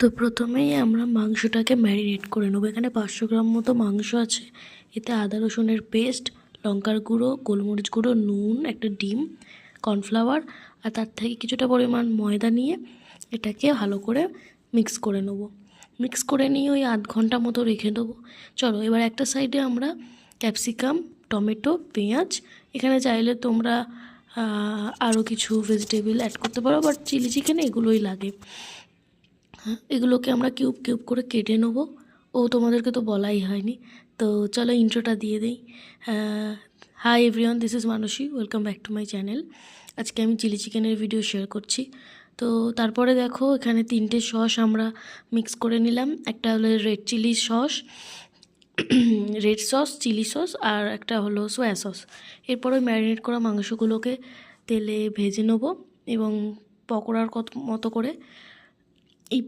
তো প্রথমেই আমরা মাংসটাকে ম্যারিনেট করে নেবো। এখানে 500 গ্রাম মতো মাংস আছে। এতে আদা রসুনের পেস্ট, লঙ্কার গুঁড়ো, গোলমরিচ গুঁড়ো, নুন, একটা ডিম, কর্নফ্লাওয়ার আর তার থেকে কিছুটা পরিমাণ ময়দা নিয়ে এটাকে ভালো করে মিক্স করে নেবো। মিক্স করে নিয়ে ওই আধ ঘন্টা মতো রেখে দেবো। চলো এবার একটা সাইডে আমরা ক্যাপসিকাম, টমেটো, পেঁয়াজ, এখানে চাইলে তোমরা আরও কিছু ভেজিটেবল অ্যাড করতে পারো, বাট চিলি চিকেনে এগুলোই লাগে। এগুলোকে আমরা কিউব কিউব করে কেটে নেবো। তোমাদেরকে তো বলাই হয়নি, তো চলো ইন্ট্রোটা দিয়ে দিই। Hi everyone, this is Mansi, welcome back to my channel. আজকে আমি চিলি চিকেনের ভিডিও শেয়ার করছি। তো তারপরে দেখো এখানে 3টে সস আমরা মিক্স করে নিলাম। একটা হলো red chilli sauce, red sauce, chilli sauce, আর একটা হলো সোয়া সস। এরপর ওই ম্যারিনেট করা মাংসগুলোকে তেলে ভেজে নেবো এবং পকোড়ার মতো করে এই